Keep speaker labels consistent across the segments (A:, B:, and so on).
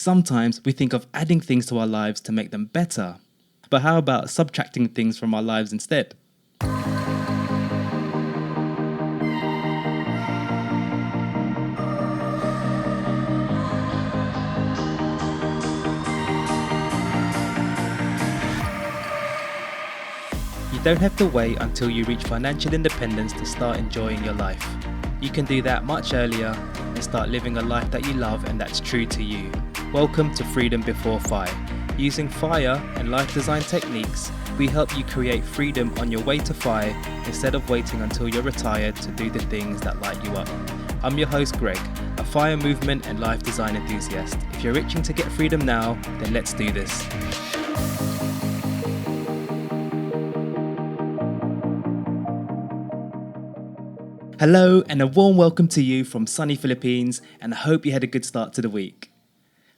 A: Sometimes we think of adding things to our lives to make them better. But how about subtracting things from our lives instead? You don't have to wait until you reach financial independence to start enjoying your life. You can do that much earlier and start living a life that you love and that's true to you. Welcome to Freedom Before FI. Using FIRE and life design techniques, we help you create freedom on your way to FI instead of waiting until you're retired to do the things that light you up. I'm your host Greg, a FIRE movement and life design enthusiast. If you're itching to get freedom now, then let's do this. Hello and a warm welcome to you from sunny Philippines, and I hope you had a good start to the week.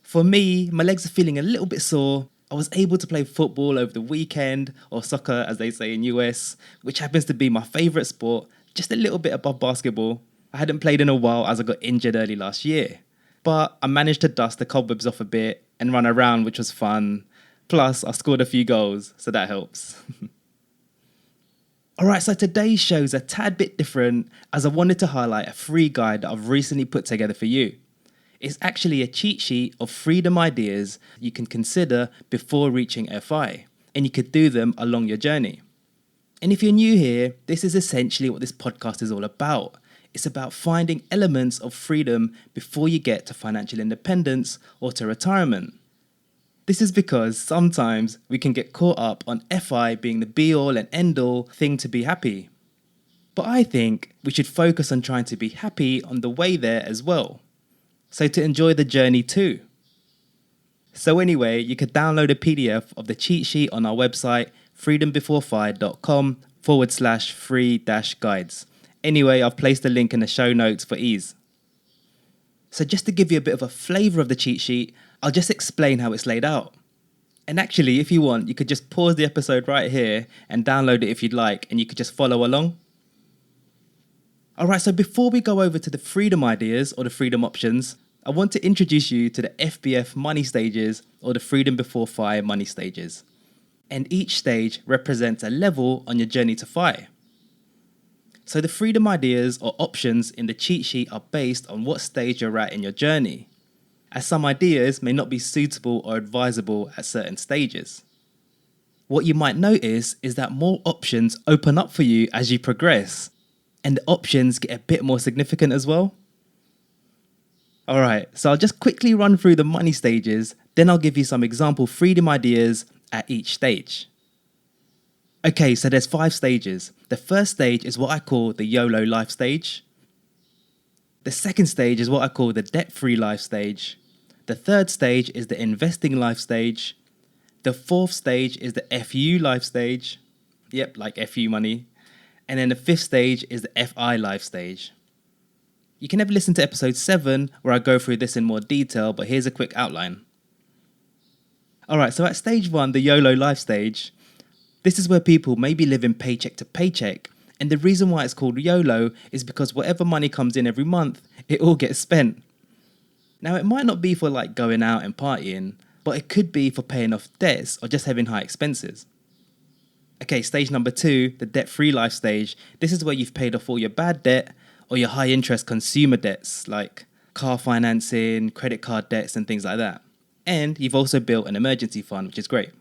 A: For me, my legs are feeling a little bit sore. I was able to play football over the weekend, or soccer as they say in US, which happens to be my favourite sport, just a little bit above basketball. I hadn't played in a while as I got injured early last year. But I managed to dust the cobwebs off a bit and run around, which was fun. Plus, I scored a few goals, so that helps. Alright, so today's show is a tad bit different as I wanted to highlight a free guide that I've recently put together for you. It's actually a cheat sheet of freedom ideas you can consider before reaching FI, and you could do them along your journey. And if you're new here, this is essentially what this podcast is all about. It's about finding elements of freedom before you get to financial independence or to retirement. This is because sometimes we can get caught up on FI being the be-all and end-all thing to be happy. But I think we should focus on trying to be happy on the way there as well. So to enjoy the journey too. So anyway, you could download a PDF of the cheat sheet on our website, freedombeforefire.com/free-guides. Anyway, I've placed a link in the show notes for ease. So just to give you a bit of a flavour of the cheat sheet, I'll just explain how it's laid out. And actually, if you want, you could just pause the episode right here and download it if you'd like, and you could just follow along. Alright, so before we go over to the freedom ideas or the freedom options, I want to introduce you to the FBF money stages or the Freedom Before FI money stages. And each stage represents a level on your journey to FI. So the freedom ideas or options in the cheat sheet are based on what stage you're at in your journey, as some ideas may not be suitable or advisable at certain stages. What you might notice is that more options open up for you as you progress, and the options get a bit more significant as well. Alright, so I'll just quickly run through the money stages, then I'll give you some example freedom ideas at each stage. Okay, so there's 5 stages. The first stage is what I call the YOLO life stage. The second stage is what I call the debt-free life stage. The third stage is the investing life stage. The fourth stage is the FU life stage. Yep, like FU money. And then the fifth stage is the FI life stage. You can never listen to episode 7 where I go through this in more detail, but here's a quick outline. Alright, so at stage 1, the YOLO life stage, this is where people may be living paycheck to paycheck. And the reason why it's called YOLO is because whatever money comes in every month, it all gets spent. Now, it might not be for like going out and partying, but it could be for paying off debts or just having high expenses. Okay, stage number 2, the debt-free life stage. This is where you've paid off all your bad debt or your high-interest consumer debts like car financing, credit card debts and things like that. And you've also built an emergency fund, which is great.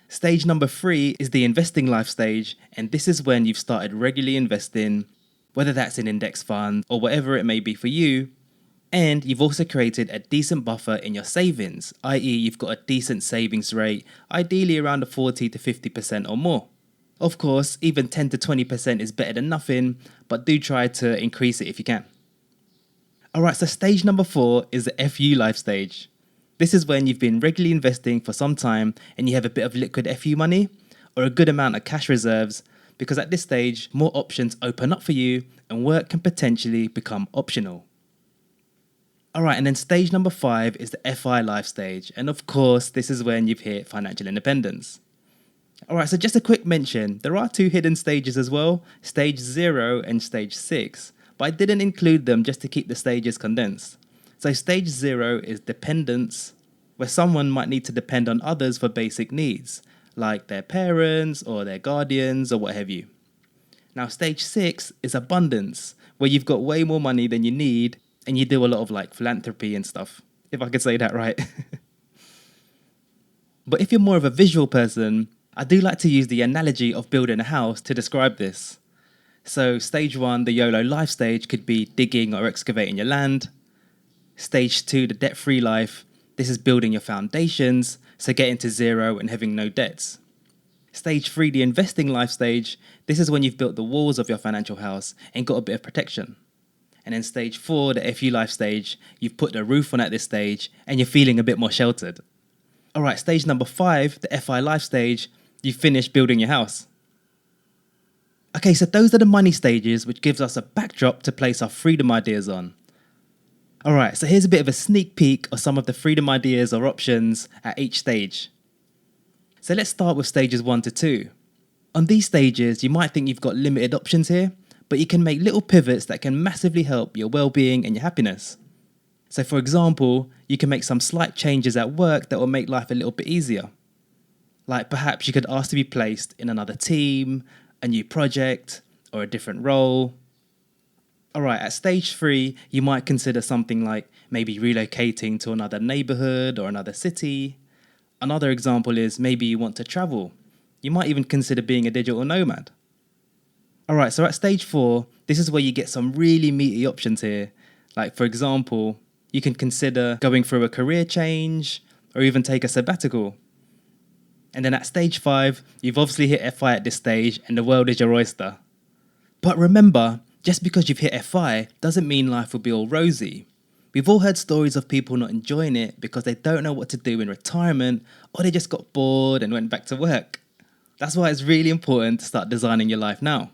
A: Stage number 3 is the investing life stage, and this is when you've started regularly investing, whether that's in index funds or whatever it may be for you. And you've also created a decent buffer in your savings, i.e. you've got a decent savings rate, ideally around the 40 to 50% or more. Of course, even 10 to 20% is better than nothing, but do try to increase it if you can. Alright, so stage number 4 is the FU life stage. This is when you've been regularly investing for some time and you have a bit of liquid FU money or a good amount of cash reserves, because at this stage, more options open up for you and work can potentially become optional. Alright, and then stage number 5 is the FI life stage. And of course, this is when you've hit financial independence. Alright, so just a quick mention. There are 2 hidden stages as well, stage 0 and stage 6. But I didn't include them just to keep the stages condensed. So stage 0 is dependence, where someone might need to depend on others for basic needs, like their parents or their guardians or what have you. Now, stage 6 is abundance, where you've got way more money than you need and you do a lot of like philanthropy and stuff, if I could say that right. But if you're more of a visual person, I do like to use the analogy of building a house to describe this. So stage 1, the YOLO life stage, could be digging or excavating your land. Stage 2, the debt-free life, this is building your foundations, so getting to zero and having no debts. Stage 3, the investing life stage, this is when you've built the walls of your financial house and got a bit of protection. And then stage 4, the FU life stage, you've put the roof on at this stage and you're feeling a bit more sheltered. All right, stage number 5, the FI life stage, you've finished building your house. Okay, so those are the money stages, which gives us a backdrop to place our freedom ideas on. All right, so here's a bit of a sneak peek of some of the freedom ideas or options at each stage. So let's start with stages 1 to 2. On these stages, you might think you've got limited options here, but you can make little pivots that can massively help your well-being and your happiness. So for example, you can make some slight changes at work that will make life a little bit easier. Like perhaps you could ask to be placed in another team, a new project, or a different role. All right, at stage 3, you might consider something like maybe relocating to another neighborhood or another city. Another example is maybe you want to travel. You might even consider being a digital nomad. All right, so at stage 4, this is where you get some really meaty options here. Like for example, you can consider going through a career change or even take a sabbatical. And then at stage 5, you've obviously hit FI at this stage and the world is your oyster. But remember, just because you've hit FI doesn't mean life will be all rosy. We've all heard stories of people not enjoying it because they don't know what to do in retirement or they just got bored and went back to work. That's why it's really important to start designing your life now.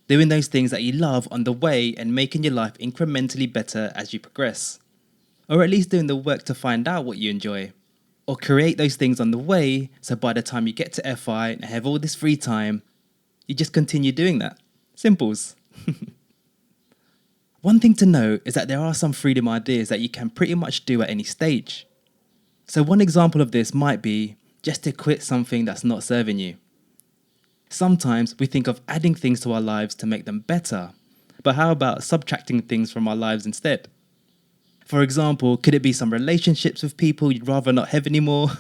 A: Doing those things that you love on the way and making your life incrementally better as you progress. Or at least doing the work to find out what you enjoy. Or create those things on the way so by the time you get to FI and have all this free time, you just continue doing that. Simples. One thing to note is that there are some freedom ideas that you can pretty much do at any stage. So one example of this might be just to quit something that's not serving you. Sometimes we think of adding things to our lives to make them better, but how about subtracting things from our lives instead? For example, could it be some relationships with people you'd rather not have anymore?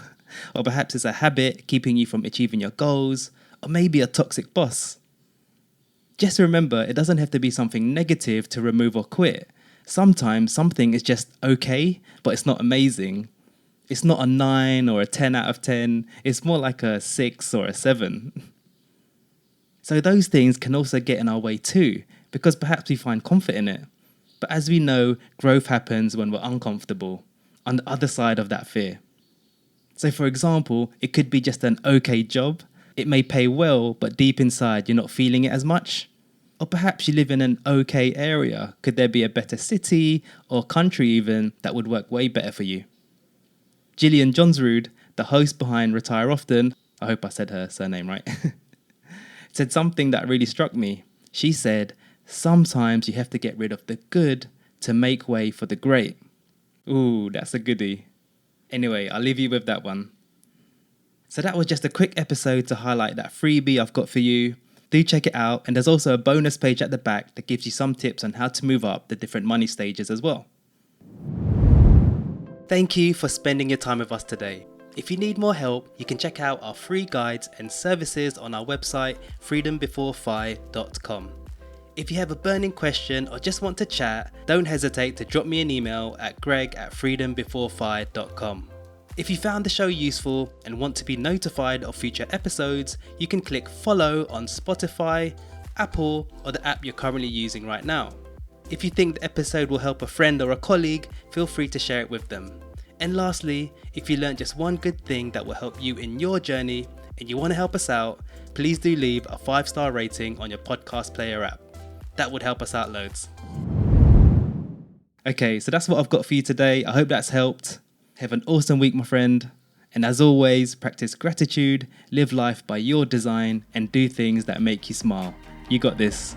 A: Or perhaps it's a habit keeping you from achieving your goals, or maybe a toxic boss. Just remember, it doesn't have to be something negative to remove or quit. Sometimes something is just okay, but it's not amazing. It's not a 9 or a 10 out of 10. It's more like a 6 or a 7. So those things can also get in our way too, because perhaps we find comfort in it. But as we know, growth happens when we're uncomfortable, on the other side of that fear. So for example, it could be just an okay job. It may pay well, but deep inside you're not feeling it as much. Or perhaps you live in an okay area. Could there be a better city or country even that would work way better for you? Gillian Johnsrud, the host behind Retire Often, I hope I said her surname right, said something that really struck me. She said, sometimes you have to get rid of the good to make way for the great. Ooh, that's a goodie. Anyway, I'll leave you with that one. So that was just a quick episode to highlight that freebie I've got for you. Do check it out, and there's also a bonus page at the back that gives you some tips on how to move up the different money stages as well. Thank you for spending your time with us today. If you need more help, you can check out our free guides and services on our website, freedombeforefi.com. If you have a burning question or just want to chat, don't hesitate to drop me an email at greg@freedombeforefi.com. If you found the show useful and want to be notified of future episodes, you can click follow on Spotify, Apple, or the app you're currently using right now. If you think the episode will help a friend or a colleague, feel free to share it with them. And lastly, if you learned just one good thing that will help you in your journey and you want to help us out, please do leave a 5-star rating on your podcast player app. That would help us out loads. Okay, so that's what I've got for you today. I hope that's helped. Have an awesome week, my friend. And as always, practice gratitude, live life by your design, and do things that make you smile. You got this.